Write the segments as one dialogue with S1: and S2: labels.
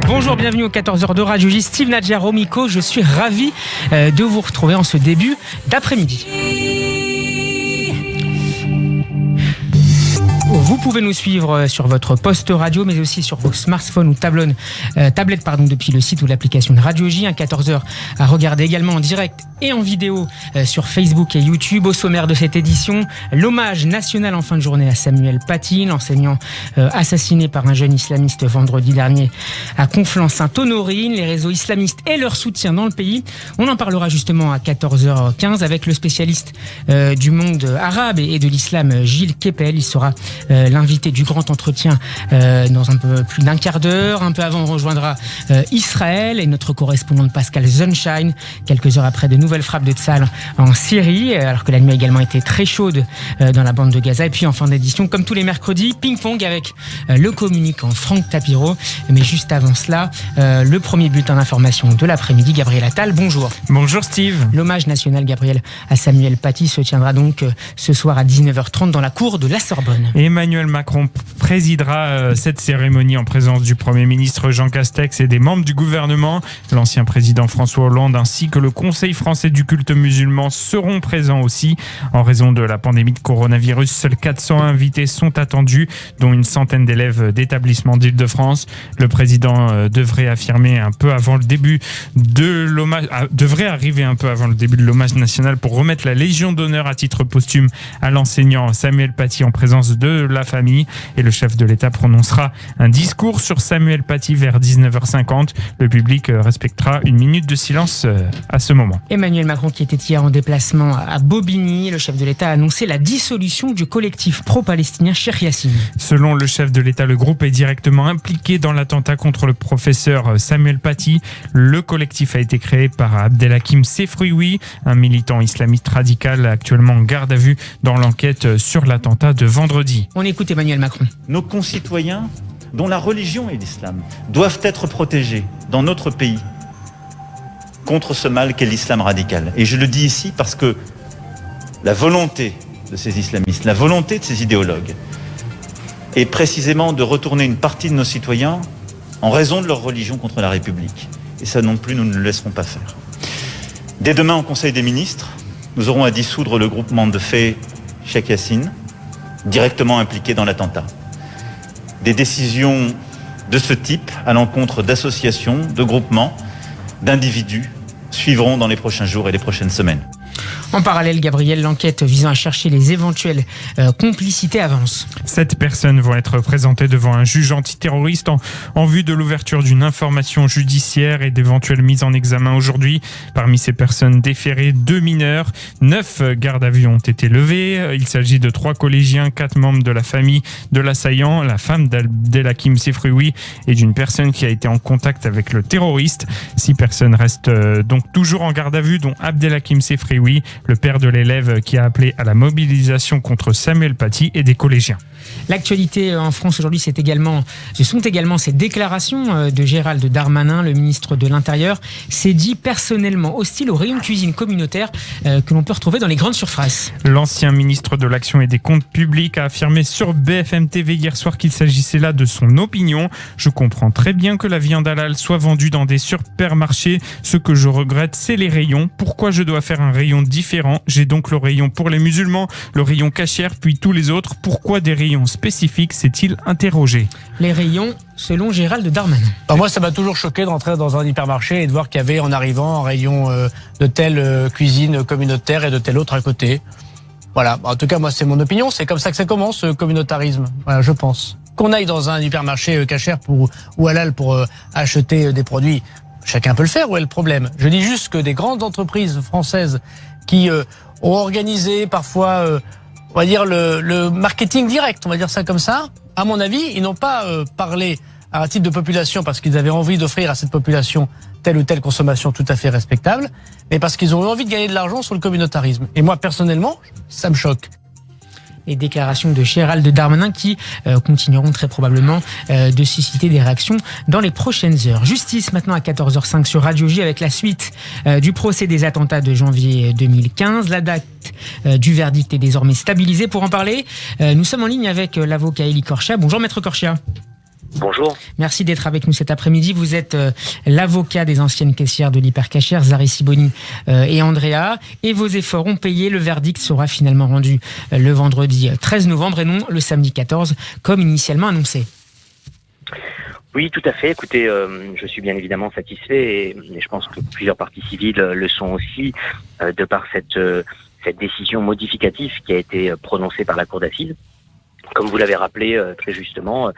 S1: Bonjour, bienvenue aux 14h de Radio J. Steve Nadjar au micro. Je suis ravi de vous retrouver en ce début d'après-midi. Vous pouvez nous suivre sur votre poste radio, mais aussi sur vos smartphones ou tablettes depuis le site ou l'application de Radio J. 14h à regarder également en direct et en vidéo sur Facebook et YouTube. Au sommaire de cette édition, l'hommage national en fin de journée à Samuel Paty, l'enseignant assassiné par un jeune islamiste vendredi dernier à Conflans-Sainte-Honorine, les réseaux islamistes et leur soutien dans le pays. On en parlera justement à 14h15 avec le spécialiste du monde arabe et de l'islam, Gilles Kepel. Il sera l'invité du grand entretien dans un peu plus d'un quart d'heure. Un peu avant, on rejoindra Israël et notre correspondante Pascal Sunshine. Quelques heures après de nouvelles frappes de Tsahal en Syrie, alors que la nuit a également été très chaude dans la bande de Gaza. Et puis en fin d'édition, comme tous les mercredis, ping-pong avec le communicant Franck Tapiro. Mais juste avant cela, le premier bulletin d'information de l'après-midi. Gabriel Attal, bonjour.
S2: Bonjour Steve.
S1: L'hommage national, Gabriel, à Samuel Paty se tiendra donc ce soir à 19h30 dans la cour de la Sorbonne.
S2: Emmanuel Macron présidera cette cérémonie en présence du Premier ministre Jean Castex et des membres du gouvernement. L'ancien président François Hollande ainsi que le Conseil français du culte musulman seront présents aussi. En raison de la pandémie de coronavirus, seuls 400 invités sont attendus, dont une centaine d'élèves d'établissements d'Île-de-France. Le président devrait arriver un peu avant le début de l'hommage national pour remettre la Légion d'honneur à titre posthume à l'enseignant Samuel Paty en présence de la famille. Et le chef de l'État prononcera un discours sur Samuel Paty vers 19h50. Le public respectera une minute de silence à ce moment.
S1: Emmanuel Macron qui était hier en déplacement à Bobigny, le chef de l'État a annoncé la dissolution du collectif pro-palestinien Cheikh Yassine.
S2: Selon le chef de l'État, le groupe est directement impliqué dans l'attentat contre le professeur Samuel Paty. Le collectif a été créé par Abdelhakim Sefrioui, un militant islamiste radical actuellement en garde à vue dans l'enquête sur l'attentat de vendredi.
S1: On écoute Emmanuel Macron.
S3: Nos concitoyens, dont la religion est l'islam, doivent être protégés dans notre pays contre ce mal qu'est l'islam radical. Et je le dis ici parce que la volonté de ces islamistes, la volonté de ces idéologues est précisément de retourner une partie de nos citoyens en raison de leur religion contre la République. Et ça non plus, nous ne le laisserons pas faire. Dès demain, au Conseil des ministres, nous aurons à dissoudre le groupement de faits Cheikh Yassine, directement impliqué dans l'attentat. Des décisions de ce type à l'encontre d'associations, de groupements, d'individus suivront dans les prochains jours et les prochaines semaines.
S1: En parallèle, Gabriel, l'enquête visant à chercher les éventuelles complicités avance.
S2: 7 personnes vont être présentées devant un juge antiterroriste en vue de l'ouverture d'une information judiciaire et d'éventuelles mises en examen aujourd'hui. Parmi ces personnes déférées, 2 mineurs. 9 gardes à vue ont été levés. Il s'agit de 3 collégiens, 4 membres de la famille de l'assaillant, la femme d'Abdelhakim Sefrioui et d'une personne qui a été en contact avec le terroriste. 6 personnes restent donc toujours en garde à vue, dont Abdelhakim Sefrioui, le père de l'élève qui a appelé à la mobilisation contre Samuel Paty et des collégiens.
S1: L'actualité en France aujourd'hui, ce sont également ces déclarations de Gérald Darmanin, le ministre de l'Intérieur, s'est dit personnellement hostile aux rayons de cuisine communautaire que l'on peut retrouver dans les grandes surfaces.
S2: L'ancien ministre de l'Action et des Comptes publics a affirmé sur BFM TV hier soir qu'il s'agissait là de son opinion. Je comprends très bien que la viande halal soit vendue dans des supermarchés. Ce que je regrette, c'est les rayons. Pourquoi je dois faire un rayon différent ? J'ai donc le rayon pour les musulmans, le rayon cachère, puis tous les autres. Pourquoi des rayons spécifiques, s'est-il interrogé.
S1: Les rayons, selon Gérald Darmanin.
S4: Alors moi, ça m'a toujours choqué de rentrer dans un hypermarché et de voir qu'il y avait en arrivant un rayon de telle cuisine communautaire et de telle autre à côté. Voilà, en tout cas, moi, c'est mon opinion. C'est comme ça que ça commence, ce communautarisme. Voilà, je pense. Qu'on aille dans un hypermarché cachère ou halal pour acheter des produits, chacun peut le faire. Où est le problème ? Je dis juste que des grandes entreprises françaises qui ont organisé parfois... on va dire le marketing direct, on va dire ça comme ça. À mon avis, ils n'ont pas parlé à un type de population parce qu'ils avaient envie d'offrir à cette population telle ou telle consommation tout à fait respectable, mais parce qu'ils ont eu envie de gagner de l'argent sur le communautarisme. Et moi, personnellement, ça me choque.
S1: Les déclarations de Gérald Darmanin qui continueront très probablement de susciter des réactions dans les prochaines heures. Justice maintenant à 14h05 sur Radio J avec la suite du procès des attentats de janvier 2015. La date du verdict est désormais stabilisée. Pour en parler, nous sommes en ligne avec l'avocat Élie Corchia. Bonjour Maître Corchia.
S5: Bonjour.
S1: Merci d'être avec nous cet après-midi. Vous êtes l'avocat des anciennes caissières de l'Hypercacher, Zari Siboni et Andrea. Et vos efforts ont payé. Le verdict sera finalement rendu le vendredi 13 novembre et non le samedi 14, comme initialement annoncé.
S5: Oui, tout à fait. Écoutez, je suis bien évidemment satisfait et je pense que plusieurs parties civiles le sont aussi de par cette décision modificative qui a été prononcée par la Cour d'assises. Comme vous l'avez rappelé très justement,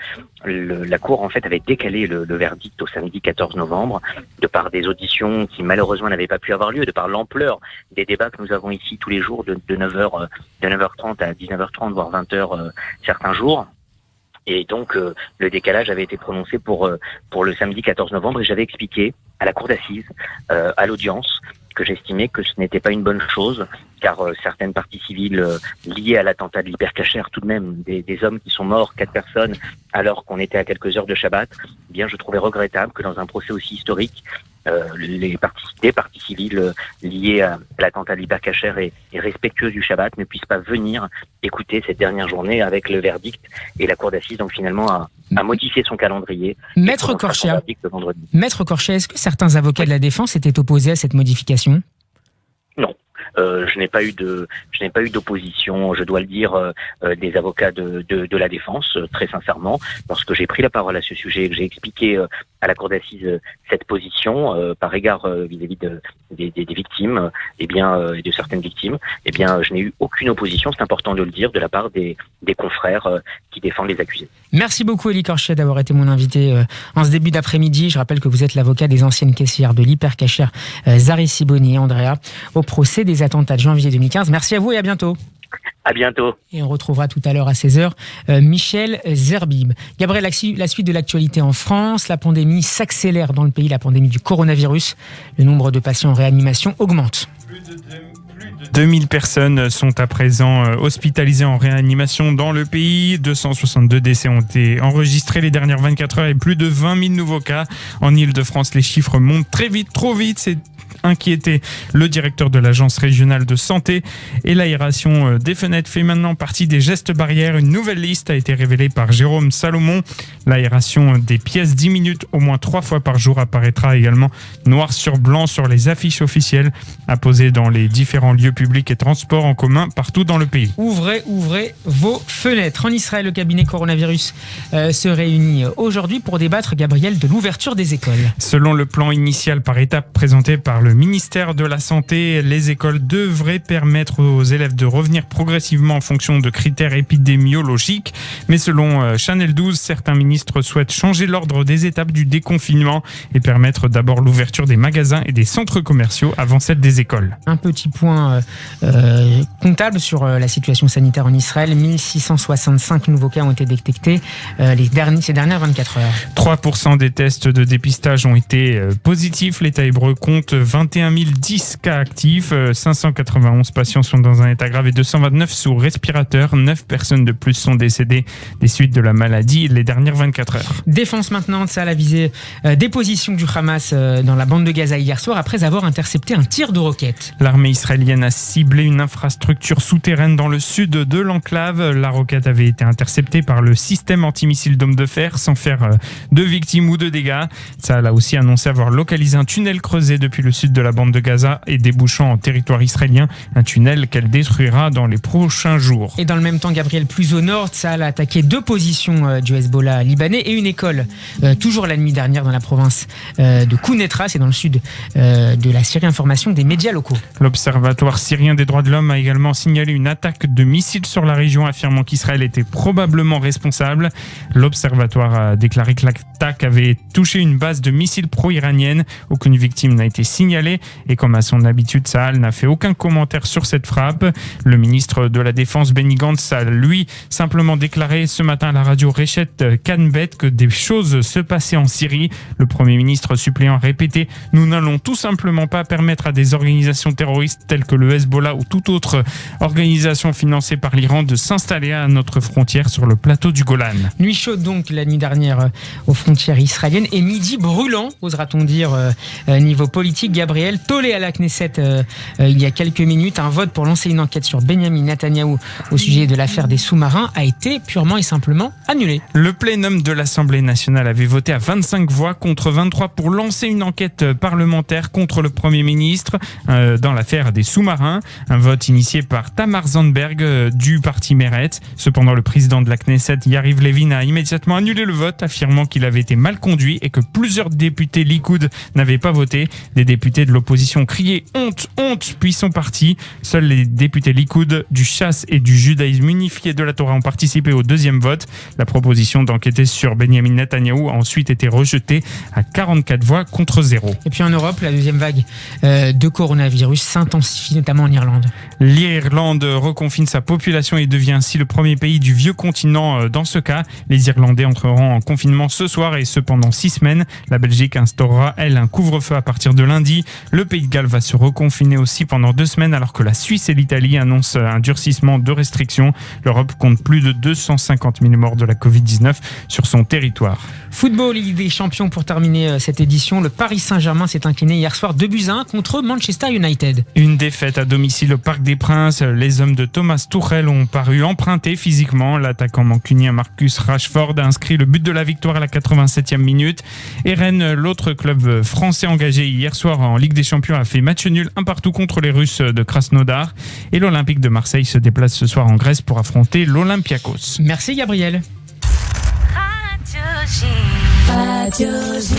S5: la Cour en fait avait décalé le verdict au samedi 14 novembre de par des auditions qui malheureusement n'avaient pas pu avoir lieu, de par l'ampleur des débats que nous avons ici tous les jours de 9h30 à 19h30 voire 20h certains jours. Et donc le décalage avait été prononcé pour le samedi 14 novembre et j'avais expliqué à la Cour d'assises, à l'audience, que j'estimais que ce n'était pas une bonne chose, car certaines parties civiles liées à l'attentat de l'Hypercacher, tout de même, des hommes qui sont morts, 4 personnes, alors qu'on était à quelques heures de Shabbat, eh bien je trouvais regrettable que dans un procès aussi historique, des parties civiles liées à l'attentat de l'Hypercacher et respectueuses du Shabbat ne puissent pas venir écouter cette dernière journée avec le verdict, et la Cour d'assises donc finalement a modifié son calendrier.
S1: Maître Corchia, est-ce que certains avocats de la défense étaient opposés à cette modification ?
S5: Non. Je n'ai pas eu d'opposition, je dois le dire, des avocats de la défense, très sincèrement. Lorsque j'ai pris la parole à ce sujet et que j'ai expliqué à la Cour d'assises cette position par égard vis-à-vis des victimes, et de certaines victimes, je n'ai eu aucune opposition, c'est important de le dire, de la part des confrères qui défendent les accusés. Merci
S1: beaucoup Élie Corchia d'avoir été mon invité en ce début d'après-midi. Je rappelle que vous êtes l'avocat des anciennes caissières de l'Hypercacher, Zari Siboni et Andrea, au procès des attentats de janvier 2015. Merci à vous et à bientôt.
S5: À bientôt.
S1: Et on retrouvera tout à l'heure à 16h Michel Zerbib. Gabriel, la suite de l'actualité en France. La pandémie s'accélère dans le pays, la pandémie du coronavirus. Le nombre de patients en réanimation augmente.
S2: Plus de 2000 personnes sont à présent hospitalisées en réanimation dans le pays. 262 décès ont été enregistrés les dernières 24 heures et plus de 20 000 nouveaux cas. En Ile-de-France, les chiffres montent très vite, trop vite. C'est inquiété le directeur de l'agence régionale de santé. Et l'aération des fenêtres fait maintenant partie des gestes barrières. Une nouvelle liste a été révélée par Jérôme Salomon. L'aération des pièces 10 minutes au moins 3 fois par jour apparaîtra également noir sur blanc sur les affiches officielles apposées dans les différents lieux publics et transports en commun partout dans le pays.
S1: Ouvrez vos fenêtres. En Israël, le cabinet coronavirus se réunit aujourd'hui pour débattre, Gabriel, de l'ouverture des écoles.
S2: Selon le plan initial par étapes présenté par le ministère de la Santé, les écoles devraient permettre aux élèves de revenir progressivement en fonction de critères épidémiologiques. Mais selon Chanel 12, certains ministres souhaitent changer l'ordre des étapes du déconfinement et permettre d'abord l'ouverture des magasins et des centres commerciaux avant celle des écoles.
S1: Un petit point comptable sur la situation sanitaire en Israël. 1665 nouveaux cas ont été détectés ces dernières 24 heures.
S2: 3% des tests de dépistage ont été positifs. L'État hébreu compte 21 010 cas actifs. 591 patients sont dans un état grave et 229 sous respirateur. 9 personnes de plus sont décédées des suites de la maladie les dernières 24 heures.
S1: Défense maintenant, ça a visé des positions du Hamas dans la bande de Gaza hier soir après avoir intercepté un tir de roquette.
S2: L'armée israélienne a ciblé une infrastructure souterraine dans le sud de l'enclave. La roquette avait été interceptée par le système antimissile Dôme de Fer sans faire de victimes ou de dégâts. Ça a aussi annoncé avoir localisé un tunnel creusé depuis le sud de la bande de Gaza et débouchant en territoire israélien. Un tunnel qu'elle détruira dans les prochains jours.
S1: Et dans le même temps, Gabriel, plus au nord, Tsahal a attaqué 2 positions du Hezbollah libanais et une école, toujours la nuit dernière dans la province de Kounetra, c'est dans le sud de la Syrie, information des médias locaux.
S2: L'Observatoire syrien des droits de l'homme a également signalé une attaque de missiles sur la région, affirmant qu'Israël était probablement responsable. L'Observatoire a déclaré que l'attaque avait touché une base de missiles pro-iranienne. Aucune victime n'a été signalée signalé. Et comme à son habitude, Tsahal n'a fait aucun commentaire sur cette frappe. Le ministre de la Défense, Benny Gantz, a lui simplement déclaré ce matin à la radio Reshet Canbet que des choses se passaient en Syrie. Le Premier ministre suppléant a répété « Nous n'allons tout simplement pas permettre à des organisations terroristes telles que le Hezbollah ou toute autre organisation financée par l'Iran de s'installer à notre frontière sur le plateau du Golan. »
S1: Nuit chaude donc la nuit dernière aux frontières israéliennes et midi brûlant, osera-t-on dire, niveau politique. Gabriel, tollé à la Knesset il y a quelques minutes, un vote pour lancer une enquête sur Benyamin Netanyahou au sujet de l'affaire des sous-marins a été purement et simplement annulé.
S2: Le plénum de l'Assemblée nationale avait voté à 25 voix contre 23 pour lancer une enquête parlementaire contre le Premier ministre dans l'affaire des sous-marins. Un vote initié par Tamar Zandberg du parti Meretz. Cependant, le président de la Knesset, Yariv Levin, a immédiatement annulé le vote, affirmant qu'il avait été mal conduit et que plusieurs députés Likoud n'avaient pas voté. Des députés de l'opposition criaient « honte, honte », puis sont partis. Seuls les députés Likoud, du Chasse et du judaïsme unifié de la Torah ont participé au deuxième vote. La proposition d'enquêter sur Benyamin Netanyahou a ensuite été rejetée à 44 voix contre 0.
S1: Et puis en Europe, la deuxième vague de coronavirus s'intensifie, notamment en Irlande.
S2: L'Irlande reconfine sa population et devient ainsi le premier pays du vieux continent dans ce cas. Les Irlandais entreront en confinement ce soir et ce pendant 6 semaines. La Belgique instaurera, elle, un couvre-feu à partir de lundi. Le Pays de Galles va se reconfiner aussi pendant 2 semaines alors que la Suisse et l'Italie annoncent un durcissement de restrictions. L'Europe compte plus de 250 000 morts de la Covid-19 sur son territoire.
S1: Football, Ligue des Champions pour terminer cette édition. Le Paris Saint-Germain s'est incliné hier soir 2-1 contre Manchester United.
S2: Une défaite à domicile au Parc des Princes. Les hommes de Thomas Tuchel ont paru empruntés physiquement. L'attaquant mancunien Marcus Rashford a inscrit le but de la victoire à la 87e minute. Et Rennes, l'autre club français engagé hier soir en Ligue des Champions, a fait match nul 1-1 contre les Russes de Krasnodar. Et l'Olympique de Marseille se déplace ce soir en Grèce pour affronter l'Olympiakos.
S1: Merci Gabriel.
S6: Radio J.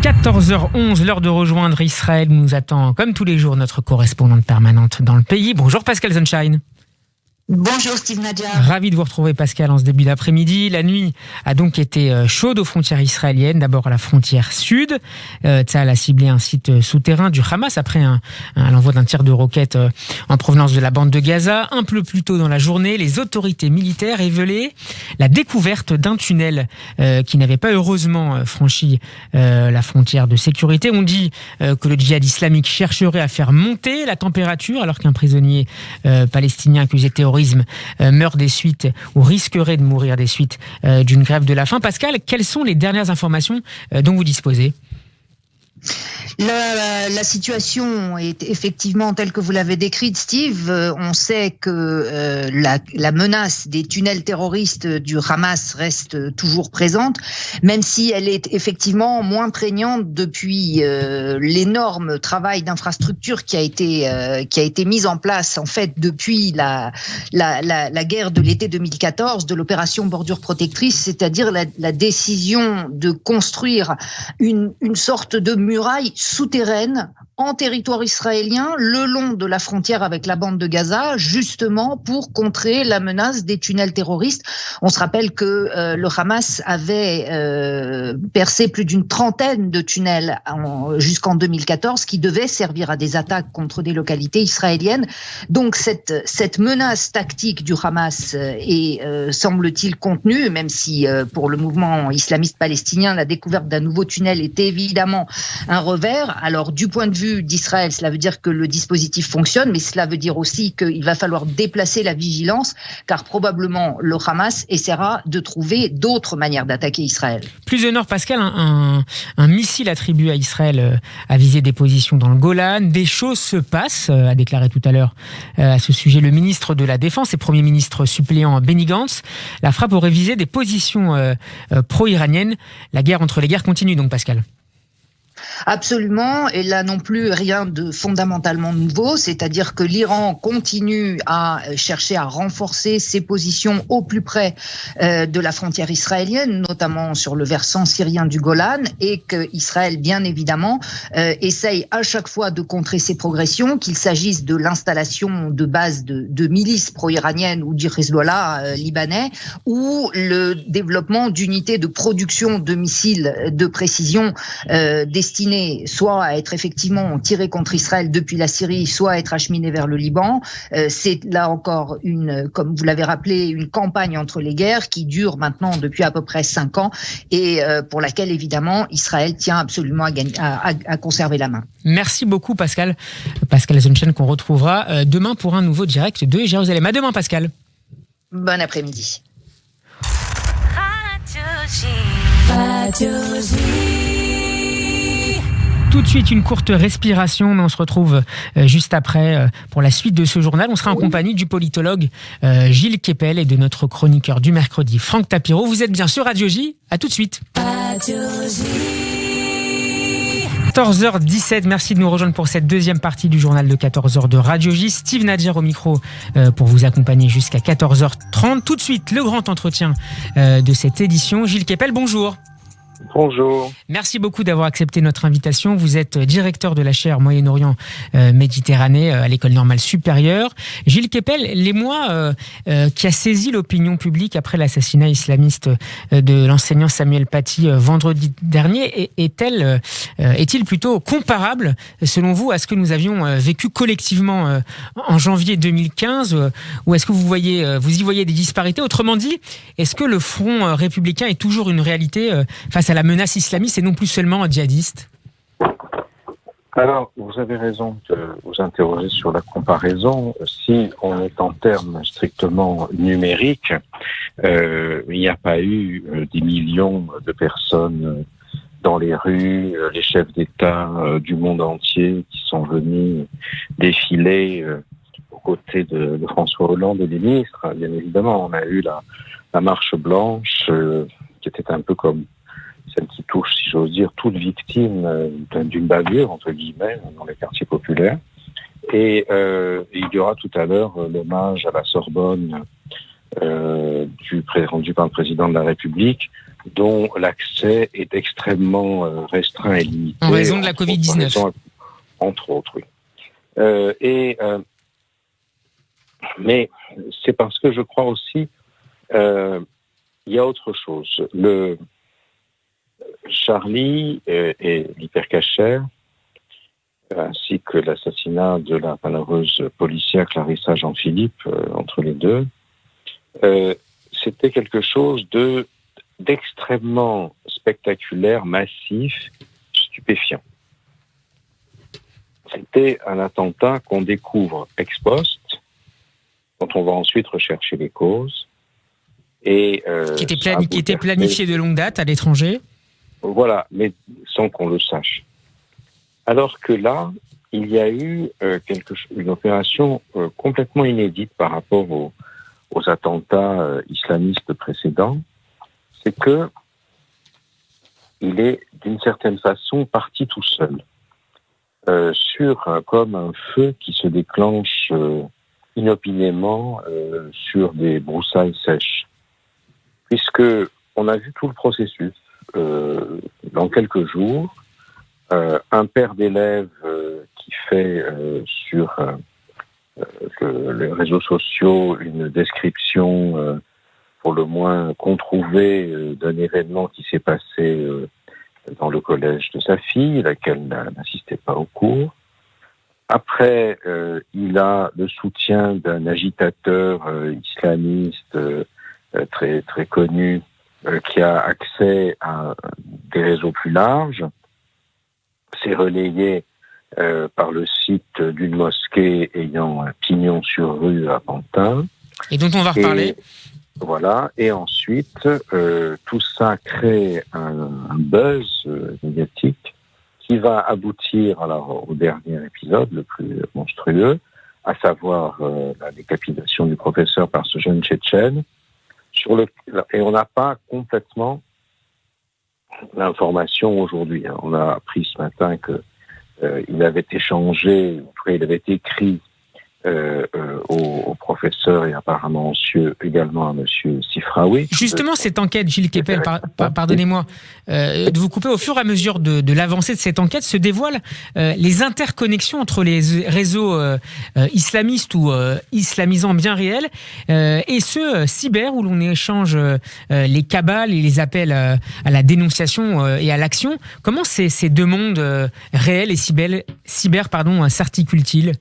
S1: 14h11, l'heure de rejoindre Israël. Nous attend comme tous les jours notre correspondante permanente dans le pays. Bonjour Pascal Sunshine.
S6: Bonjour Steve Nadia.
S1: Ravi de vous retrouver Pascal en ce début d'après-midi. La nuit a donc été chaude aux frontières israéliennes. D'abord à la frontière sud. Tsahal a ciblé un site souterrain du Hamas après l'envoi d'un tir de roquette en provenance de la bande de Gaza. Un peu plus tôt dans la journée, les autorités militaires révélaient la découverte d'un tunnel qui n'avait pas heureusement franchi la frontière de sécurité. On dit que le djihad islamique chercherait à faire monter la température alors qu'un prisonnier palestinien accusé de terrorisme meurt des suites ou risquerait de mourir des suites d'une grève de la faim. Pascal, quelles sont les dernières informations dont vous disposez ?
S6: La situation est effectivement telle que vous l'avez décrite, Steve. On sait que la menace des tunnels terroristes du Hamas reste toujours présente, même si elle est effectivement moins prégnante depuis l'énorme travail d'infrastructure qui a été mis en place en fait depuis la guerre de l'été 2014, de l'opération Bordure Protectrice, c'est-à-dire la décision de construire une sorte de muraille souterraine en territoire israélien, le long de la frontière avec la bande de Gaza, justement pour contrer la menace des tunnels terroristes. On se rappelle que le Hamas avait percé plus d'une trentaine de tunnels jusqu'en 2014 qui devaient servir à des attaques contre des localités israéliennes. Donc cette menace tactique du Hamas est, semble-t-il, contenue, même si pour le mouvement islamiste palestinien, la découverte d'un nouveau tunnel est évidemment un revers. Alors du point de vue d'Israël, cela veut dire que le dispositif fonctionne, mais cela veut dire aussi qu'il va falloir déplacer la vigilance, car probablement le Hamas essaiera de trouver d'autres manières d'attaquer Israël.
S1: Plus au nord, Pascal, un missile attribué à Israël a visé des positions dans le Golan. Des choses se passent, a déclaré tout à l'heure à ce sujet le ministre de la Défense et Premier ministre suppléant Benny Gantz. La frappe aurait visé des positions pro-iraniennes. La guerre entre les guerres continue donc, Pascal.
S6: Absolument, et là non plus rien de fondamentalement nouveau, c'est-à-dire que l'Iran continue à chercher à renforcer ses positions au plus près de la frontière israélienne, notamment sur le versant syrien du Golan, et qu'Israël, bien évidemment, essaye à chaque fois de contrer ces progressions, qu'il s'agisse de l'installation de bases de milices pro-iraniennes ou du Hezbollah libanais, ou le développement d'unités de production de missiles de précision destinés destinées soit à être effectivement tirées contre Israël depuis la Syrie, soit à être acheminées vers le Liban. C'est là encore comme vous l'avez rappelé, une campagne entre les guerres qui dure maintenant depuis à peu près 5 ans et pour laquelle évidemment Israël tient absolument à conserver la main.
S1: Merci beaucoup Pascal Zunchen, qu'on retrouvera demain pour un nouveau direct de Jérusalem. À demain Pascal.
S6: Bon après-midi.
S1: Tout de suite, une courte respiration, mais on se retrouve juste après pour la suite de ce journal. On sera en compagnie du politologue Gilles Kepel et de notre chroniqueur du mercredi, Franck Tapiro. Vous êtes bien sur Radio J. À tout de suite. 14h17, merci de nous rejoindre pour cette deuxième partie du journal de 14h de Radio J. Steve Nadir au micro pour vous accompagner jusqu'à 14h30. Tout de suite, le grand entretien de cette édition. Gilles Kepel, bonjour.
S7: Bonjour.
S1: Merci beaucoup d'avoir accepté notre invitation. Vous êtes directeur de la chaire Moyen-Orient Méditerranée à l'École normale supérieure. Gilles Kepel, l'émoi qui a saisi l'opinion publique après l'assassinat islamiste de l'enseignant Samuel Paty vendredi dernier est-il plutôt comparable, selon vous, à ce que nous avions vécu collectivement en janvier 2015, ou est-ce que vous y voyez des disparités? Autrement dit, est-ce que le front républicain est toujours une réalité face à la menace islamiste et non plus seulement djihadiste?
S7: Alors, vous avez raison de vous interroger sur la comparaison. Si on est en termes strictement numériques, il n'y a pas eu des millions de personnes dans les rues, les chefs d'État du monde entier qui sont venus défiler aux côtés de François Hollande et des ministres. Bien évidemment, on a eu la marche blanche qui était un peu comme celle qui touche, si j'ose dire, toute victime d'une bavure, entre guillemets, dans les quartiers populaires. Et il y aura tout à l'heure l'hommage à la Sorbonne rendu par le président de la République, dont l'accès est extrêmement restreint et limité.
S1: En raison de la Covid-19.
S7: Entre autres, oui. Mais c'est parce que je crois aussi il y a autre chose. Charlie et l'hypercachère, ainsi que l'assassinat de la malheureuse policière Clarissa Jean-Philippe, entre les deux, c'était quelque chose d'extrêmement spectaculaire, massif, stupéfiant. C'était un attentat qu'on découvre ex post, dont on va ensuite rechercher les causes. Et,
S1: qui était planifié de longue date à l'étranger.
S7: Voilà, mais sans qu'on le sache. Alors que là, il y a eu une opération complètement inédite par rapport aux attentats islamistes précédents, c'est que il est d'une certaine façon parti tout seul, comme un feu qui se déclenche inopinément sur des broussailles sèches, puisque on a vu tout le processus. Dans quelques jours, un père d'élèves qui fait sur les réseaux sociaux une description pour le moins controuvée d'un événement qui s'est passé dans le collège de sa fille, laquelle n'assistait pas au cours. Après, il a le soutien d'un agitateur islamiste très, très connu, qui a accès à des réseaux plus larges. C'est relayé par le site d'une mosquée ayant un pignon sur rue à Pantin.
S1: Et dont on va reparler.
S7: Voilà. Et ensuite, tout ça crée un buzz médiatique qui va aboutir au dernier épisode, le plus monstrueux, à savoir la décapitation du professeur par ce jeune Tchétchène. Et on n'a pas complètement l'information aujourd'hui. On a appris ce matin qu'il avait échangé, en tout cas il avait écrit au professeur et apparemment également à monsieur Sifraoui.
S1: Justement, cette enquête, Gilles Kepel, pardonnez-moi de vous couper, au fur et à mesure de l'avancée de cette enquête, se dévoilent les interconnexions entre les réseaux islamistes ou islamisants bien réels et ceux cyber où l'on échange les cabales et les appels à la dénonciation et à l'action. Comment ces deux mondes réels et cyber s'articulent-ils ?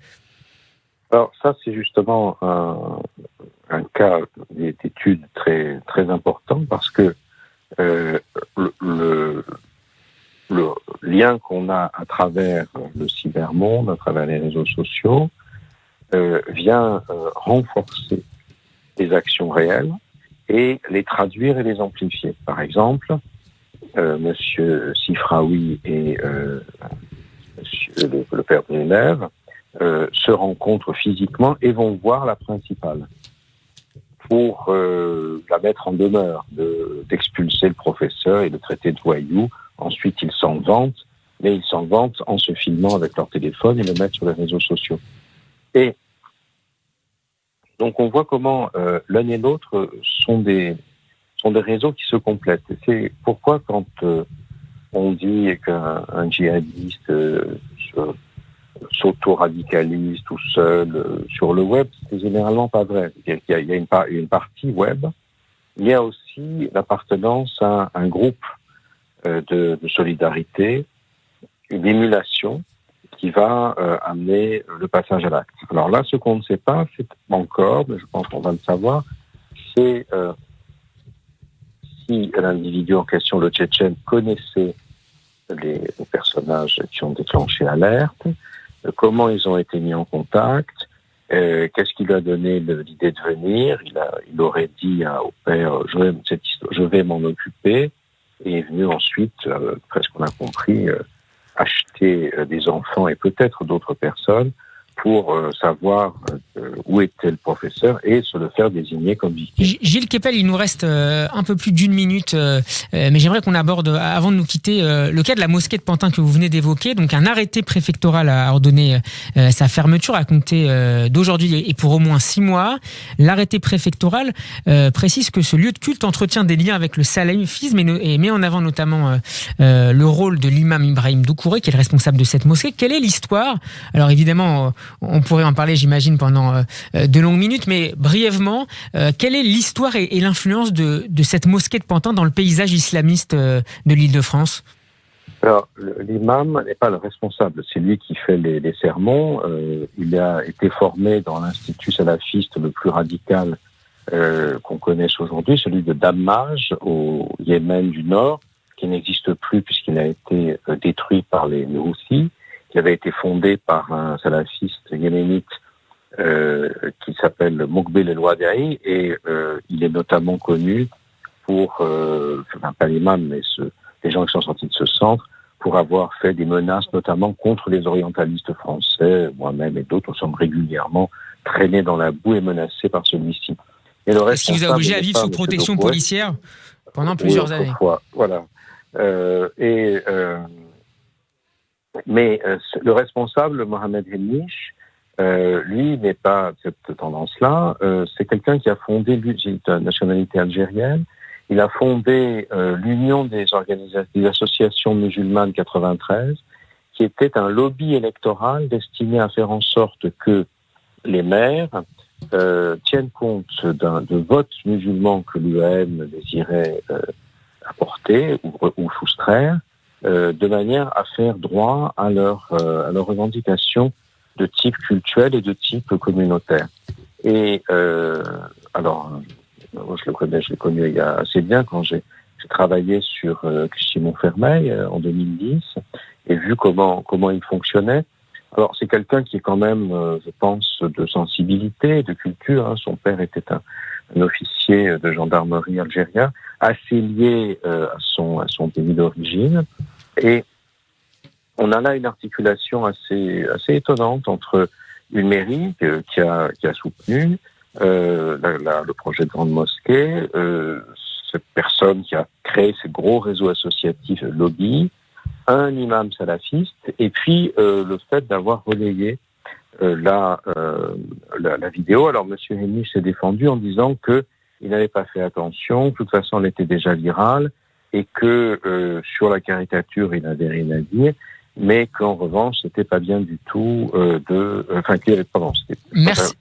S7: Alors ça, c'est justement un cas d'étude très très important parce que le lien qu'on a à travers le cybermonde, à travers les réseaux sociaux, vient renforcer les actions réelles et les traduire et les amplifier. Par exemple, monsieur Sifraoui et monsieur le père de l'élève se rencontrent physiquement et vont voir la principale pour la mettre en demeure d'expulser le professeur et le traiter de voyou. Ensuite, ils s'en vantent, mais ils s'en vantent en se filmant avec leur téléphone et le mettent sur les réseaux sociaux. Et donc, on voit comment l'un et l'autre sont des réseaux qui se complètent. Et c'est pourquoi quand on dit qu'un djihadiste s'auto-radicalise tout seul sur le web, c'est généralement pas vrai. Il y a une partie web, il y a aussi l'appartenance à un groupe de solidarité, une émulation qui va amener le passage à l'acte. Alors là, ce qu'on ne sait pas, c'est encore, mais je pense qu'on va le savoir, c'est si l'individu en question, le Tchétchène, connaissait les personnages qui ont déclenché l'alerte, comment ils ont été mis en contact, qu'est-ce qui lui a donné l'idée de venir. Il aurait dit au père, je vais m'en occuper, et est venu ensuite, presque on a compris, acheter des enfants et peut-être d'autres personnes pour savoir où était le professeur et se le faire désigner comme victime.
S1: Gilles Kepel, il nous reste un peu plus d'une minute, mais j'aimerais qu'on aborde, avant de nous quitter, le cas de la mosquée de Pantin que vous venez d'évoquer. Donc un arrêté préfectoral a ordonné sa fermeture à compter d'aujourd'hui et pour au moins 6 mois. L'arrêté préfectoral précise que ce lieu de culte entretient des liens avec le salafisme et met en avant notamment le rôle de l'imam Ibrahim Doucouré, qui est le responsable de cette mosquée. Quelle est l'histoire ? Alors évidemment, on pourrait en parler, j'imagine, pendant de longues minutes, mais brièvement, quelle est l'histoire et l'influence de cette mosquée de Pantin dans le paysage islamiste de l'Île-de-France ?
S7: Alors, l'imam n'est pas le responsable, c'est lui qui fait les sermons. Il a été formé dans l'institut salafiste le plus radical qu'on connaisse aujourd'hui, celui de Dammaj, au Yémen du Nord, qui n'existe plus puisqu'il a été détruit par les Houthis, qui avait été fondé par un salafiste yéménite qui s'appelle Moukbil El-Wada'i, et il est notamment connu pour, pas l'imam, mais les gens qui sont sortis de ce centre, pour avoir fait des menaces notamment contre les orientalistes français, moi-même et d'autres, nous sommes régulièrement traînés dans la boue et menacés par celui-ci.
S1: Est-ce qu'il vous a obligé à vivre sous protection policière pendant plusieurs années ?
S7: Voilà. Mais le responsable, Mohamed Hennish, lui n'est pas de cette tendance-là. C'est quelqu'un qui a fondé, lui, de nationalité algérienne. Il a fondé l'Union des associations musulmanes 93, qui était un lobby électoral destiné à faire en sorte que les maires tiennent compte de votes musulmans que l'UAM désirait apporter ou soustraire, de manière à faire droit à leurs revendications de type cultuel et de type communautaire. Et alors, je l'ai connu il y a assez bien quand j'ai travaillé sur Clichy-Montfermeil en 2010 et vu comment il fonctionnait. Alors, c'est quelqu'un qui est quand même, je pense, de sensibilité, de culture. Hein. Son père était un officier de gendarmerie algérien, assez lié à son pays d'origine. Et on a là une articulation assez étonnante entre une mairie qui a soutenu le projet de grande mosquée, cette personne qui a créé ces gros réseaux associatifs lobby, un imam salafiste, et puis le fait d'avoir relayé la vidéo. Alors, M. Henny s'est défendu en disant que il n'avait pas fait attention, de toute façon, elle était déjà virale, et que sur la caricature, il n'avait rien à dire, mais qu'en revanche, c'était pas bien du tout qu'il avait, pardon, c'était
S1: Merci.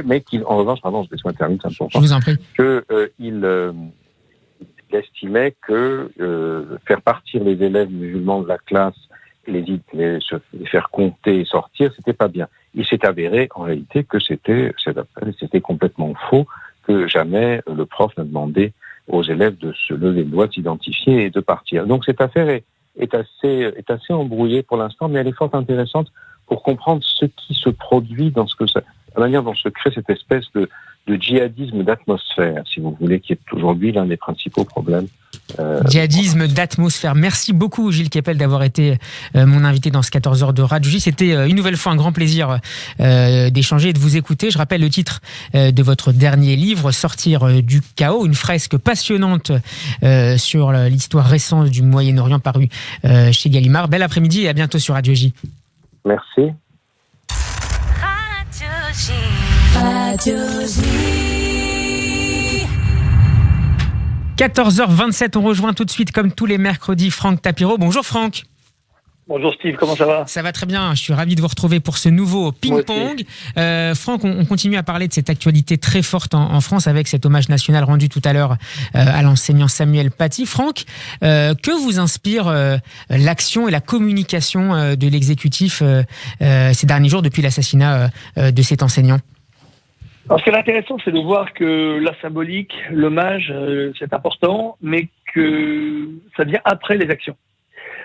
S7: Mais qu'en revanche, pardon, je laisse-moi terminer, c'est important.
S1: Je vous en prie.
S7: Il estimait que faire partir les élèves musulmans de la classe, les faire compter et sortir, c'était pas bien. Il s'est avéré, en réalité, que c'était complètement faux, que jamais le prof n'a demandé aux élèves de se lever le doigt, de s'identifier et de partir. Donc cette affaire est assez embrouillée pour l'instant, mais elle est fort intéressante pour comprendre ce qui se produit la manière dont se crée cette espèce de djihadisme d'atmosphère, si vous voulez, qui est aujourd'hui l'un des principaux problèmes.
S1: Djihadisme d'atmosphère. Merci beaucoup Gilles Kepel d'avoir été mon invité dans ce 14h de Radio J. C'était une nouvelle fois un grand plaisir d'échanger et de vous écouter. Je rappelle le titre de votre dernier livre, Sortir du chaos, une fresque passionnante sur l'histoire récente du Moyen-Orient, paru chez Gallimard. Bel après-midi et à bientôt sur Radio J.
S7: Merci.
S8: Radio J.
S1: 14h27, on rejoint tout de suite, comme tous les mercredis, Franck Tapiro. Bonjour Franck.
S9: Bonjour Steve, comment ça va ?
S1: Ça va très bien, je suis ravi de vous retrouver pour ce nouveau ping-pong. Franck, on continue à parler de cette actualité très forte en France avec cet hommage national rendu tout à l'heure à l'enseignant Samuel Paty. Franck, que vous inspire l'action et la communication de l'exécutif ces derniers jours depuis l'assassinat de cet enseignant ?
S9: Alors, ce qui est intéressant, c'est de voir que la symbolique, l'hommage, c'est important, mais que ça vient après les actions.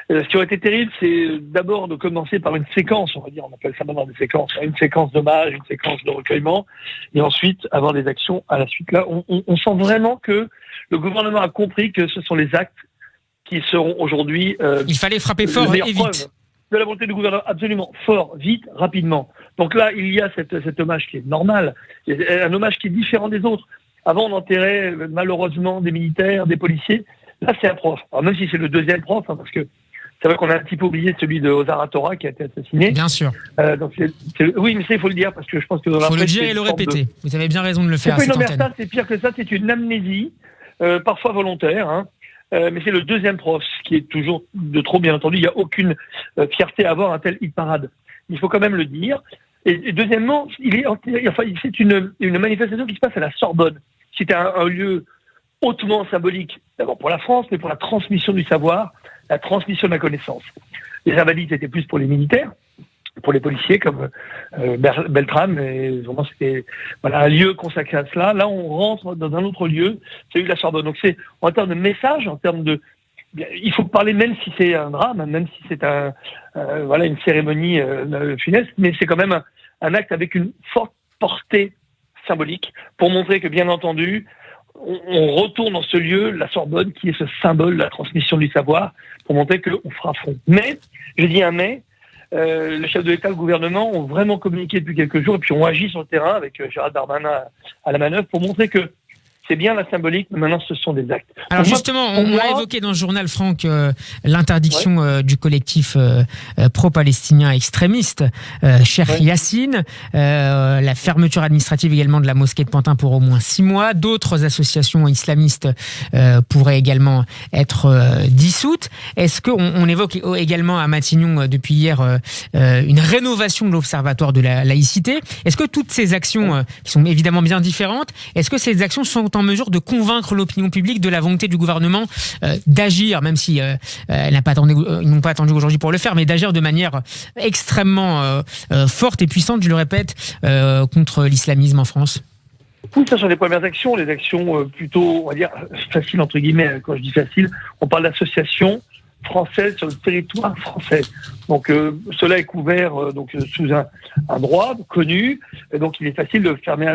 S9: Ce qui aurait été terrible, c'est d'abord de commencer par une séquence, on va dire, on appelle ça maintenant des séquences, une séquence d'hommage, une séquence de recueillement, et ensuite avoir des actions à la suite. Là, on sent vraiment que le gouvernement a compris que ce sont les actes qui seront aujourd'hui...
S1: il fallait frapper fort et vite.
S9: De la volonté du gouvernement, absolument, fort, vite, rapidement. Donc là, il y a cet hommage qui est normal, un hommage qui est différent des autres. Avant, on enterrait malheureusement des militaires, des policiers. Là, c'est un prof. Alors même si c'est le deuxième prof, parce que c'est vrai qu'on a un petit peu oublié celui de Ozar Hatorah qui a été assassiné.
S1: Bien sûr.
S9: Donc oui, mais ça, il faut le dire, parce que je pense que dans la
S1: presse... Il faut le dire
S9: et
S1: le répéter. Vous avez bien raison de le faire.
S9: C'est pas une omerta, c'est pire que ça, c'est une amnésie, parfois volontaire, hein. Mais c'est le deuxième prof, ce qui est toujours de trop, bien entendu. Il n'y a aucune fierté à avoir un tel hit parade. Il faut quand même le dire. Et deuxièmement, c'est une manifestation qui se passe à la Sorbonne. C'était un lieu hautement symbolique, d'abord pour la France, mais pour la transmission du savoir, la transmission de la connaissance. Les invalides étaient plus pour les militaires, pour les policiers comme Beltrame, et vraiment c'était un lieu consacré à cela. Là, on rentre dans un autre lieu, celui de la Sorbonne. Donc c'est en termes de message, en termes de, il faut parler même si c'est un drame, même si c'est une cérémonie funeste, mais c'est quand même un acte avec une forte portée symbolique pour montrer que bien entendu, on retourne dans ce lieu, la Sorbonne, qui est ce symbole de la transmission du savoir, pour montrer qu'on fera front. Mais, je dis un mais. Le chef de l'État, le gouvernement ont vraiment communiqué depuis quelques jours et puis ont agi sur le terrain avec Gérald Darmanin à la manœuvre pour montrer que c'est bien la symbolique, mais maintenant ce sont des actes.
S1: Alors justement, on a évoqué dans le journal, Franck, l'interdiction du collectif pro-palestinien extrémiste, Cheikh Yassine, la fermeture administrative également de la mosquée de Pantin pour au moins 6 mois. D'autres associations islamistes pourraient également être dissoutes. Est-ce qu'on évoque également à Matignon depuis hier une rénovation de l'Observatoire de la laïcité? Est-ce que toutes ces actions, qui sont évidemment bien différentes, est-ce que ces actions sont en mesure de convaincre l'opinion publique de la volonté du gouvernement d'agir, même si ils n'ont pas attendu aujourd'hui pour le faire, mais d'agir de manière extrêmement forte et puissante, je le répète, contre l'islamisme en France?
S9: Oui, ça sont les premières actions, les actions plutôt, on va dire, faciles entre guillemets. Quand je dis facile, on parle d'associations françaises sur le territoire français. Donc cela est couvert sous un droit connu, et donc il est facile de le fermer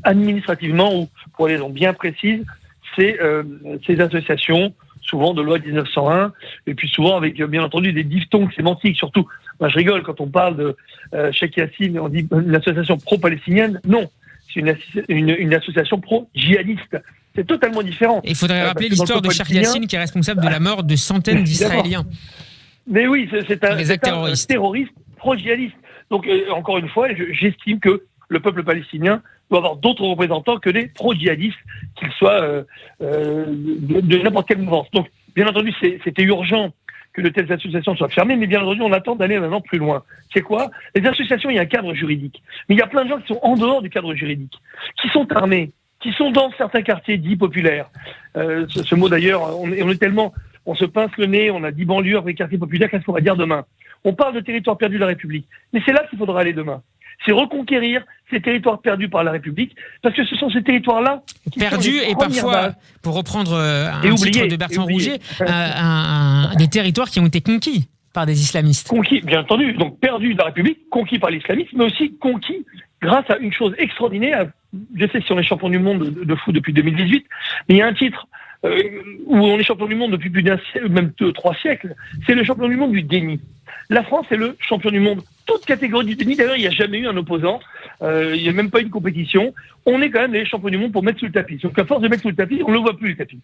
S9: administrativement ou pour des raisons bien précises ces associations, souvent de loi 1901, et puis souvent avec bien entendu des diphtongues sémantiques. Surtout, moi je rigole quand on parle de Cheikh Yassine, on dit une association pro-palestinienne. Non, c'est une association pro-djihadiste. C'est totalement différent.
S1: Il faudrait rappeler l'histoire de Cheikh Yassine qui est responsable de la mort de centaines d'Israéliens.
S9: Mais oui, c'est un terroriste pro-djihadiste. Donc, encore une fois, j'estime que le peuple palestinien doit avoir d'autres représentants que des pro-djihadistes, qu'ils soient de n'importe quelle mouvance. Donc, bien entendu, c'était urgent que de telles associations soient fermées, mais bien entendu, on attend d'aller maintenant plus loin. C'est quoi? Les associations, il y a un cadre juridique. Mais il y a plein de gens qui sont en dehors du cadre juridique, qui sont armés, qui sont dans certains quartiers dits populaires. Ce mot d'ailleurs, on se pince le nez, on a dit banlieue avec quartiers populaires, qu'est-ce qu'on va dire demain? On parle de territoire perdu de la République. Mais c'est là qu'il faudra aller demain. C'est reconquérir ces territoires perdus par la République, parce que ce sont ces territoires-là qui
S1: perdus et parfois,
S9: bases.
S1: Pour reprendre un titre de Bertrand Rouget, des territoires qui ont été conquis par des islamistes.
S9: Conquis, bien entendu, donc perdus de la République, conquis par l'islamisme, mais aussi conquis grâce à une chose extraordinaire. Je sais si on est champion du monde de foot depuis 2018, mais il y a un titre où on est champion du monde depuis plus d'un siècle, même 3 siècles, c'est le champion du monde du déni. La France est le champion du monde, toute catégorie du déni. D'ailleurs, il n'y a jamais eu un opposant, il n'y a même pas eu une compétition. On est quand même les champions du monde pour mettre sous le tapis. Sauf qu'à force de mettre sous le tapis, on ne le voit plus, le tapis.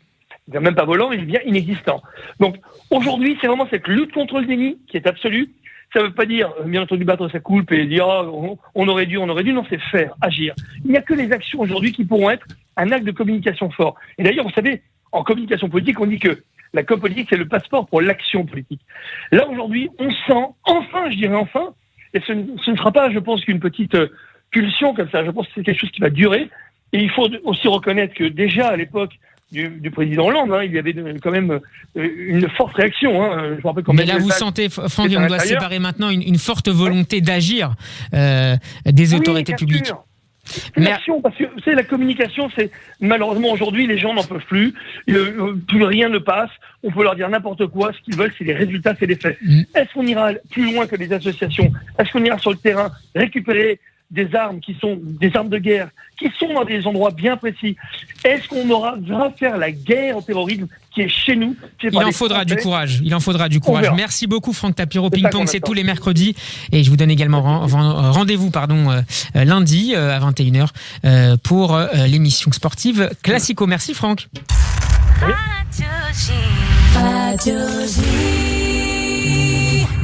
S9: Il n'est même pas volant, il devient inexistant. Donc aujourd'hui, c'est vraiment cette lutte contre le déni qui est absolue. Ça ne veut pas dire, bien entendu, battre sa coulpe et dire on aurait dû. Non, c'est faire, agir. Il n'y a que les actions aujourd'hui qui pourront être un acte de communication fort. Et d'ailleurs, vous savez, en communication politique, on dit que la com politique, c'est le passeport pour l'action politique. Là, aujourd'hui, on sent, enfin, et ce ne sera pas, je pense, qu'une petite pulsion comme ça. Je pense que c'est quelque chose qui va durer. Et il faut aussi reconnaître que déjà, à l'époque du président Hollande, il y avait quand même une forte réaction. Je me rappelle quand
S1: mais là, vous sentez, Franck, on doit séparer maintenant une forte volonté d'agir des autorités publiques.
S9: C'est l'action, parce que vous savez, la communication, c'est malheureusement aujourd'hui, les gens n'en peuvent plus, plus rien ne passe, on peut leur dire n'importe quoi, ce qu'ils veulent, c'est les résultats, c'est les faits. Est-ce qu'on ira plus loin que les associations? Est-ce qu'on ira sur le terrain récupérer des armes qui sont des armes de guerre, qui sont dans des endroits bien précis? Est-ce qu'on aura à faire la guerre au terrorisme qui est chez nous?
S1: Il en faudra du courage. Merci beaucoup, Franck Tapiro. Ping Pong, c'est tous les mercredis. Et je vous donne également rendez-vous lundi à 21h pour l'émission sportive Classico. Merci, Franck.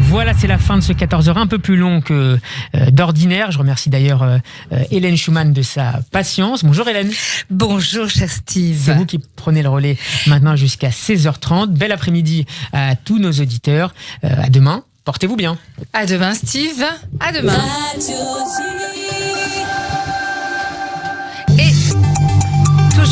S1: Voilà, c'est la fin de ce 14h un peu plus long que d'ordinaire. Je remercie d'ailleurs Hélène Schumann de sa patience. Bonjour Hélène.
S10: Bonjour cher Steve.
S1: C'est vous qui prenez le relais maintenant jusqu'à 16h30. Bel après-midi à tous nos auditeurs. À demain. Portez-vous bien.
S10: À demain Steve. À demain.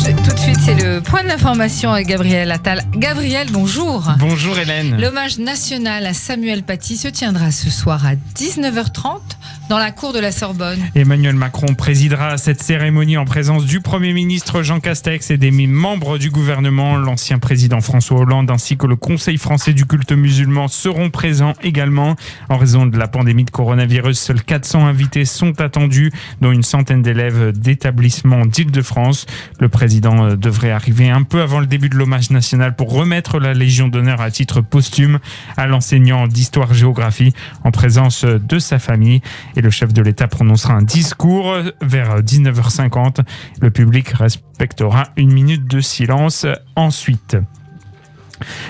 S10: Et tout de suite, c'est le point d'information avec Gabriel Attal. Gabriel, bonjour.
S2: Bonjour Hélène.
S10: L'hommage national à Samuel Paty se tiendra ce soir à 19h30 dans la cour de la Sorbonne.
S2: Emmanuel Macron présidera cette cérémonie en présence du Premier ministre Jean Castex et des membres du gouvernement. L'ancien président François Hollande ainsi que le Conseil français du culte musulman seront présents également. En raison de la pandémie de coronavirus, seuls 400 invités sont attendus, dont une centaine d'élèves d'établissements d'Île-de-France. Le président devrait arriver un peu avant le début de l'hommage national pour remettre la Légion d'honneur à titre posthume à l'enseignant d'histoire-géographie en présence de sa famille. Et le chef de l'État prononcera un discours vers 19h50. Le public respectera 1 minute de silence ensuite.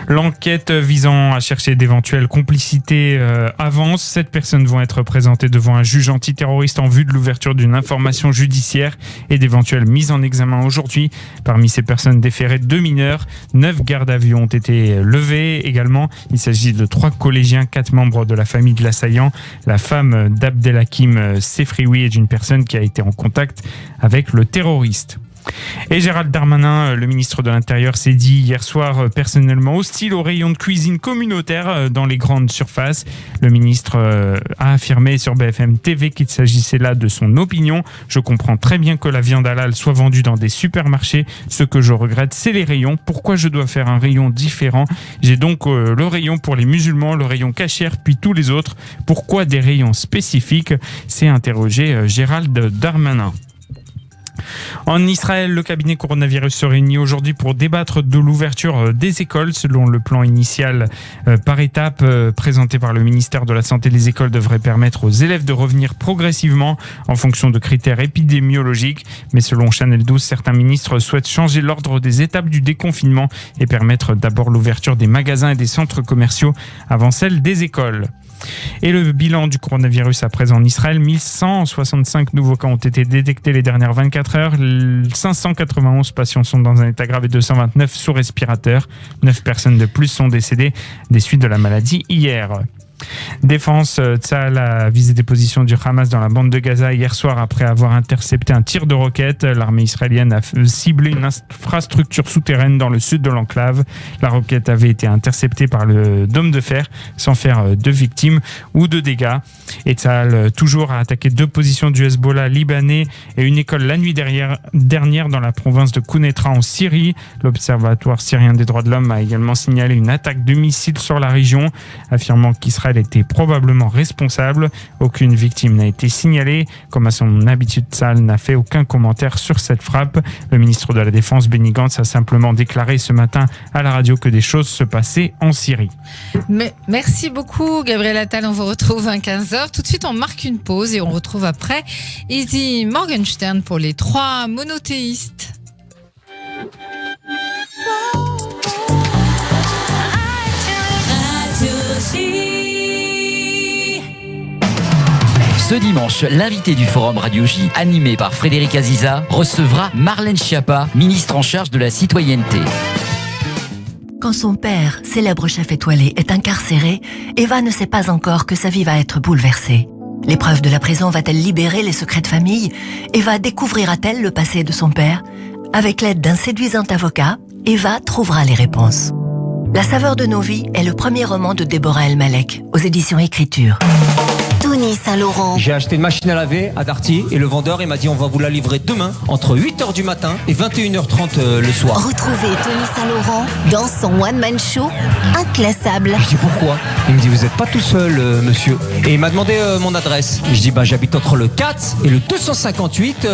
S2: L'enquête visant à chercher d'éventuelles complicités avance. 7 personnes vont être présentées devant un juge antiterroriste en vue de l'ouverture d'une information judiciaire et d'éventuelles mises en examen aujourd'hui. Parmi ces personnes déférées, 2 mineurs. 9 gardes à vue ont été levés également. Il s'agit de 3 collégiens, 4 membres de la famille de l'assaillant. La femme d'Abdelhakim Sefrioui est une personne qui a été en contact avec le terroriste. Et Gérald Darmanin, le ministre de l'Intérieur, s'est dit hier soir personnellement hostile aux rayons de cuisine communautaire dans les grandes surfaces. Le ministre a affirmé sur BFM TV qu'il s'agissait là de son opinion. Je comprends très bien que la viande halal soit vendue dans des supermarchés. Ce que je regrette, c'est les rayons. Pourquoi je dois faire un rayon différent? J'ai donc le rayon pour les musulmans, le rayon cachère, puis tous les autres. Pourquoi des rayons spécifiques? s'est interrogé Gérald Darmanin. En Israël, le cabinet coronavirus se réunit aujourd'hui pour débattre de l'ouverture des écoles. Selon le plan initial par étapes présenté par le ministère de la Santé, les écoles devraient permettre aux élèves de revenir progressivement en fonction de critères épidémiologiques. Mais selon Chanel 12, certains ministres souhaitent changer l'ordre des étapes du déconfinement et permettre d'abord l'ouverture des magasins et des centres commerciaux avant celle des écoles. Et le bilan du coronavirus à présent en Israël, 1165 nouveaux cas ont été détectés les dernières 24 heures. 591 patients sont dans un état grave et 229 sous respirateur. 9 personnes de plus sont décédées des suites de la maladie hier. Défense, Tsahal a visé des positions du Hamas dans la bande de Gaza hier soir après avoir intercepté un tir de roquette. L'armée israélienne a ciblé une infrastructure souterraine dans le sud de l'enclave. La roquette avait été interceptée par le dôme de fer sans faire de victimes ou de dégâts. Et Tsahal toujours a attaqué 2 positions du Hezbollah libanais et une école la nuit dernière dans la province de Quneitra en Syrie. L'Observatoire syrien des droits de l'homme a également signalé une attaque de missiles sur la région, affirmant qu'Israël était probablement responsable. Aucune victime n'a été signalée. Comme à son habitude, Tsahal n'a fait aucun commentaire sur cette frappe. Le ministre de la Défense, Benny Gantz, a simplement déclaré ce matin à la radio que des choses se passaient en Syrie.
S10: Merci beaucoup, Gabriel Attal. On vous retrouve à 15h. Tout de suite, on marque une pause et on retrouve après Izzy Morgenstern pour les 3 monothéistes.
S11: Ce dimanche, l'invité du Forum Radio J, animé par Frédéric Aziza, recevra Marlène Schiappa, ministre en charge de la citoyenneté.
S12: Quand son père, célèbre chef étoilé, est incarcéré, Eva ne sait pas encore que sa vie va être bouleversée. L'épreuve de la prison va-t-elle libérer les secrets de famille? Eva découvrira-t-elle le passé de son père? Avec l'aide d'un séduisant avocat, Eva trouvera les réponses. La saveur de nos vies est le premier roman de Déborah El Malek, aux éditions Écriture.
S13: Tony Saint-Laurent. J'ai acheté une machine à laver à Darty et le vendeur il m'a dit on va vous la livrer demain entre 8h du matin et 21h30 le soir.
S12: Retrouvez Tony Saint-Laurent dans son one-man show inclassable.
S13: Je dis pourquoi? Il me dit vous n'êtes pas tout seul monsieur. Et il m'a demandé mon adresse. Je dis j'habite entre le 4 et le 258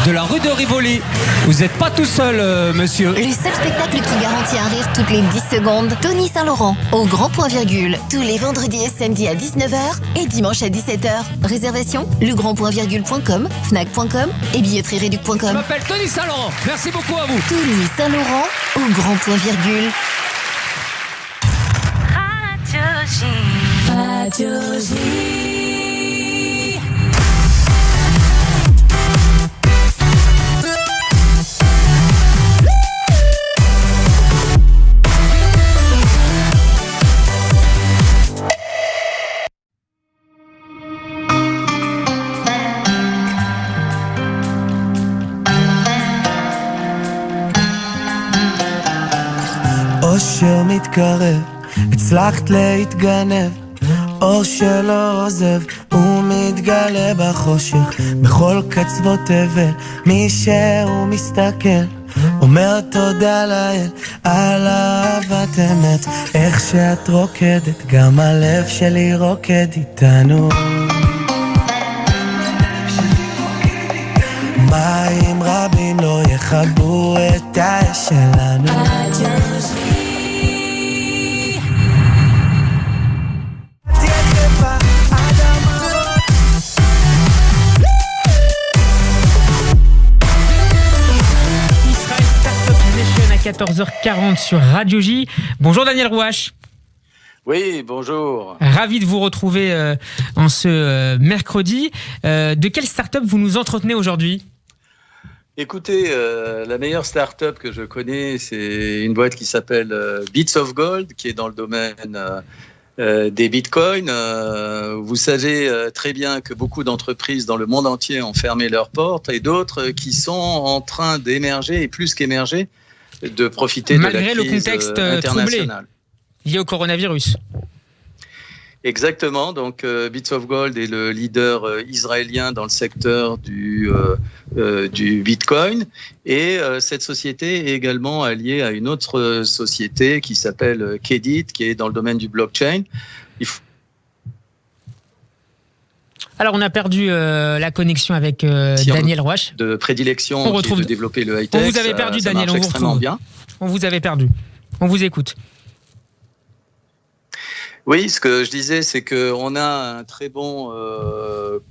S13: de la rue de Rivoli. Vous n'êtes pas tout seul monsieur.
S12: Le seul spectacle qui garantit un rire toutes les 10 secondes. Tony Saint-Laurent au Grand Point Virgule. Tous les vendredis et samedis à 19h et dimanche à 17h. Réservation legrandpointvirgule.com, fnac.com et billetterieréduc.com.
S13: Je m'appelle Tony Saint-Laurent. Merci beaucoup à vous.
S12: Tony Saint-Laurent au Grand Point Virgule.
S8: Radio J.
S14: אושר מתקרב, הצלחת להתגנב, אור שלא עוזב, הוא מתגלה בחושך, בכל קצוות תבל, מי שהוא מסתכל, אומר תודה לאל, על אהבת אמת, איך שאת רוקדת, גם הלב שלי רוקד איתנו. מים רבים לא יכבו את האש שלנו.
S1: À 14h40 sur Radio J. Bonjour Daniel Rouache.
S15: Oui, bonjour.
S1: Ravi de vous retrouver en ce mercredi. De quelle start-up vous nous entretenez aujourd'hui ?
S15: Écoutez, la meilleure start-up que je connais, c'est une boîte qui s'appelle Bits of Gold, qui est dans le domaine des bitcoins. Vous savez très bien que beaucoup d'entreprises dans le monde entier ont fermé leurs portes et d'autres qui sont en train d'émerger et plus qu'émerger, de profiter
S1: malgré
S15: de la crise
S1: le contexte
S15: internationale.
S1: troublé lié au coronavirus.
S15: Exactement, donc Bits of Gold est le leader israélien dans le secteur du Bitcoin et cette société est également alliée à une autre société qui s'appelle Kedit, qui est dans le domaine du blockchain.
S1: Alors on a perdu la connexion avec Daniel Rouache.
S15: De prédilection
S1: on retrouve...
S15: qui est de développer le high-tech.
S1: On vous avait perdu Daniel, on vous retrouve.
S15: Bien.
S1: On vous avait perdu. On vous écoute.
S15: Oui, ce que je disais, c'est qu'on a un très bon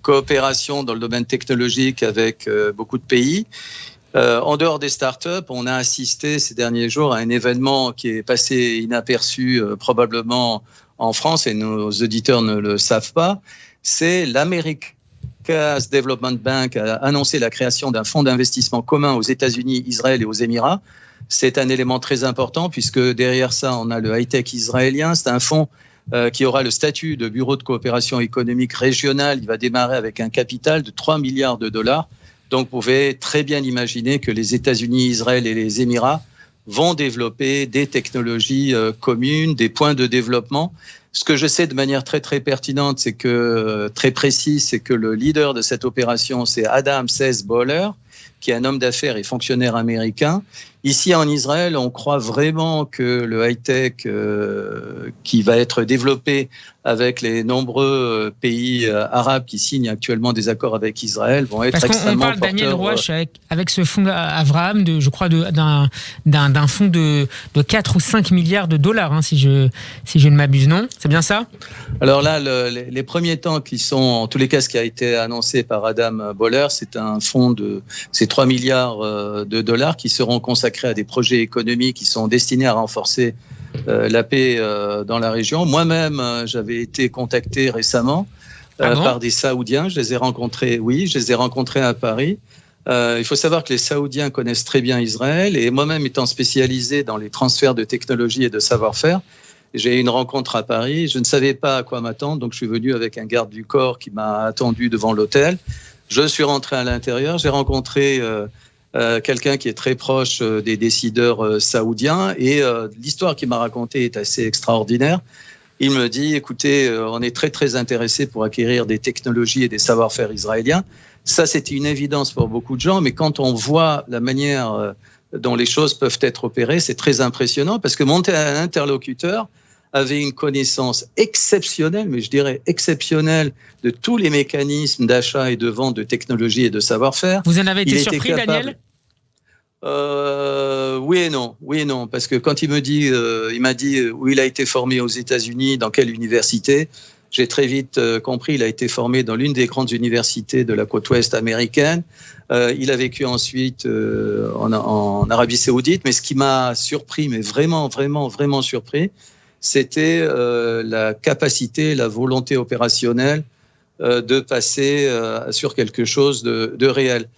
S15: coopération dans le domaine technologique avec beaucoup de pays. En dehors des startups, on a assisté ces derniers jours à un événement qui est passé inaperçu probablement en France, et nos auditeurs ne le savent pas, c'est l'America's Development Bank a annoncé la création d'un fonds d'investissement commun aux États-Unis, Israël et aux Émirats. C'est un élément très important puisque derrière ça, on a le high-tech israélien. C'est un fonds qui aura le statut de bureau de coopération économique régionale. Il va démarrer avec un capital de 3 milliards de dollars. Donc, vous pouvez très bien imaginer que les États-Unis, Israël et les Émirats vont développer des technologies communes, des points de développement. Ce que je sais de manière très très pertinente, c'est que très précise, c'est que le leader de cette opération, c'est Adam Seth-Bohler, qui est un homme d'affaires et fonctionnaire américain. Ici en Israël, on croit vraiment que le high-tech qui va être développé avec les nombreux pays arabes qui signent actuellement des accords avec Israël vont être extrêmement porteurs.
S1: Parce qu'on parle, Daniel Rouache, avec ce fonds Abraham, je crois d'un fonds de 4 ou 5 milliards de dollars, hein, si je ne m'abuse, non? C'est bien ça?
S15: Alors là, les premiers temps qui sont, en tous les cas, ce qui a été annoncé par Adam Bohler, c'est un fonds c'est 3 milliards de dollars qui seront consacrés à des projets économiques qui sont destinés à renforcer la paix dans la région. Moi-même, j'avais été contacté récemment par des Saoudiens. Je les ai rencontrés à Paris. Il faut savoir que les Saoudiens connaissent très bien Israël et moi-même étant spécialisé dans les transferts de technologie et de savoir-faire, j'ai eu une rencontre à Paris. Je ne savais pas à quoi m'attendre, donc je suis venu avec un garde du corps qui m'a attendu devant l'hôtel. Je suis rentré à l'intérieur, j'ai rencontré quelqu'un qui est très proche des décideurs saoudiens et l'histoire qu'il m'a racontée est assez extraordinaire. Il me dit, écoutez, on est très très intéressé pour acquérir des technologies et des savoir-faire israéliens. Ça, c'était une évidence pour beaucoup de gens, mais quand on voit la manière dont les choses peuvent être opérées, c'est très impressionnant parce que mon interlocuteur avait une connaissance exceptionnelle, mais je dirais exceptionnelle, de tous les mécanismes d'achat et de vente de technologies et de savoir-faire.
S1: Vous en avez été surpris, Daniel ?
S15: Oui et non, parce que quand il m'a dit où il a été formé aux États-Unis, dans quelle université, j'ai très vite compris. Il a été formé dans l'une des grandes universités de la côte ouest américaine. Il a vécu ensuite en Arabie Saoudite. Mais ce qui m'a surpris, mais vraiment surpris, c'était la capacité, la volonté opérationnelle de passer sur quelque chose de réel.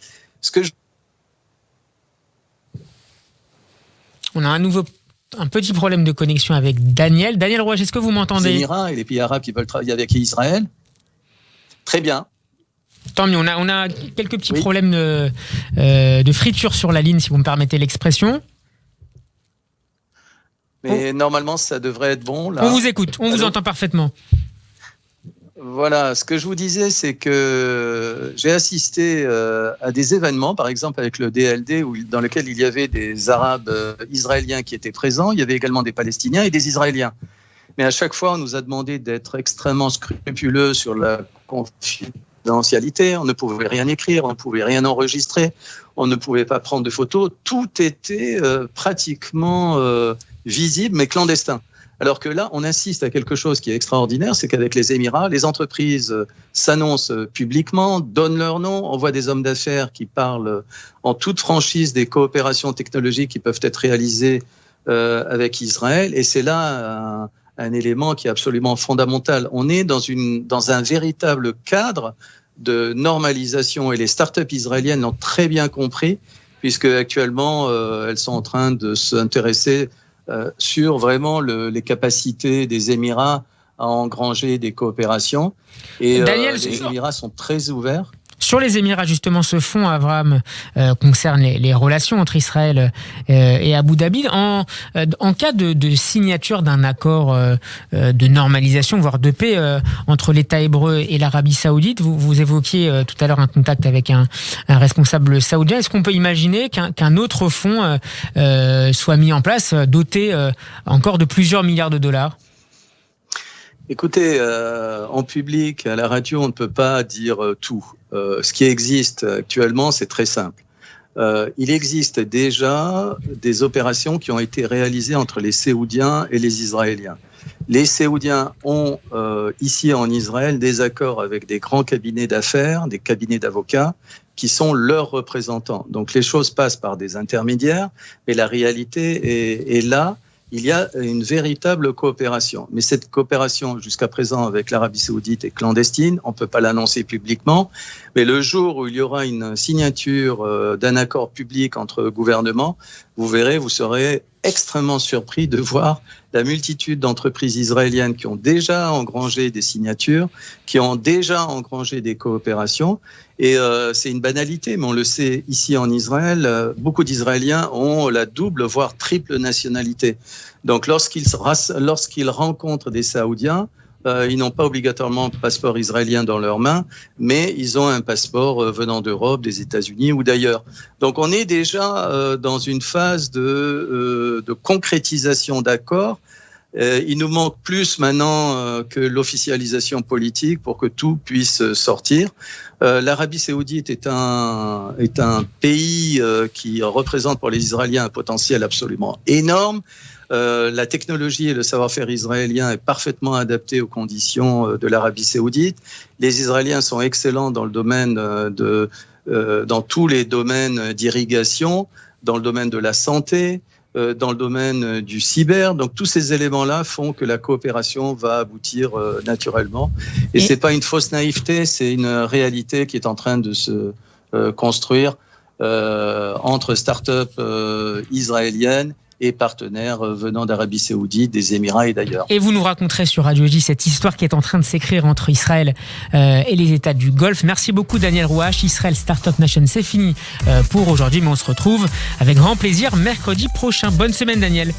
S1: On a un petit problème de connexion avec Daniel. Daniel Rouache, est-ce que vous m'entendez ?
S15: Les Émirats et les pays arabes qui veulent travailler avec Israël. Très bien.
S1: Tant mieux, on a quelques petits problèmes de friture sur la ligne, si vous me permettez l'expression.
S15: Mais normalement, ça devrait être bon. Là.
S1: On vous écoute, on vous entend parfaitement.
S15: Voilà, ce que je vous disais, c'est que j'ai assisté à des événements, par exemple avec le DLD, dans lequel il y avait des Arabes israéliens qui étaient présents, il y avait également des Palestiniens et des Israéliens. Mais à chaque fois, on nous a demandé d'être extrêmement scrupuleux sur la confidentialité, on ne pouvait rien écrire, on ne pouvait rien enregistrer, on ne pouvait pas prendre de photos, tout était pratiquement visible mais clandestin. Alors que là, on insiste à quelque chose qui est extraordinaire, c'est qu'avec les Émirats, les entreprises s'annoncent publiquement, donnent leur nom, on voit des hommes d'affaires qui parlent en toute franchise des coopérations technologiques qui peuvent être réalisées avec Israël. Et c'est là un élément qui est absolument fondamental. On est dans un véritable cadre de normalisation et les startups israéliennes l'ont très bien compris, puisque actuellement, elles sont en train de s'intéresser sur vraiment les capacités des Émirats à engranger des coopérations. Et
S1: Daniel,
S15: les Émirats sont très ouverts.
S1: Sur les Émirats, justement, ce fonds, Abraham, concerne les relations entre Israël et Abu Dhabi. En cas de signature d'un accord de normalisation, voire de paix entre l'État hébreu et l'Arabie saoudite, vous évoquiez tout à l'heure un contact avec un responsable saoudien. Est-ce qu'on peut imaginer qu'un autre fonds soit mis en place, doté encore de plusieurs milliards de dollars ?
S15: Écoutez, en public, à la radio, on ne peut pas dire tout. Ce qui existe actuellement, c'est très simple. Il existe déjà des opérations qui ont été réalisées entre les Saoudiens et les Israéliens. Les Saoudiens ont, ici en Israël, des accords avec des grands cabinets d'affaires, des cabinets d'avocats, qui sont leurs représentants. Donc les choses passent par des intermédiaires, mais la réalité est là. il y a une véritable coopération. Mais cette coopération, jusqu'à présent, avec l'Arabie Saoudite est clandestine. On ne peut pas l'annoncer publiquement. Mais le jour où il y aura une signature d'un accord public entre gouvernements, vous verrez, vous serez extrêmement surpris de voir la multitude d'entreprises israéliennes qui ont déjà engrangé des signatures, qui ont déjà engrangé des coopérations. Et c'est une banalité, mais on le sait ici en Israël, beaucoup d'Israéliens ont la double, voire triple nationalité. Donc lorsqu'ils rencontrent des Saoudiens, ils n'ont pas obligatoirement un passeport israélien dans leurs mains, mais ils ont un passeport venant d'Europe, des États-Unis ou d'ailleurs. Donc on est déjà dans une phase de concrétisation d'accords. Il nous manque plus maintenant que l'officialisation politique pour que tout puisse sortir. L'Arabie Saoudite est un pays qui représente pour les Israéliens un potentiel absolument énorme. La technologie et le savoir-faire israélien est parfaitement adapté aux conditions de l'Arabie Saoudite. Les Israéliens sont excellents dans le domaine dans tous les domaines d'irrigation, dans le domaine de la santé, dans le domaine du cyber. Donc tous ces éléments-là font que la coopération va aboutir naturellement. Et c'est pas une fausse naïveté, c'est une réalité qui est en train de se construire entre start-up israéliennes et partenaires venant d'Arabie Saoudite, des Émirats et d'ailleurs.
S1: Et vous nous raconterez sur Radio J cette histoire qui est en train de s'écrire entre Israël et les États du Golfe. Merci beaucoup Daniel Rouache. Israël Startup Nation, c'est fini pour aujourd'hui, mais on se retrouve avec grand plaisir mercredi prochain. Bonne semaine Daniel.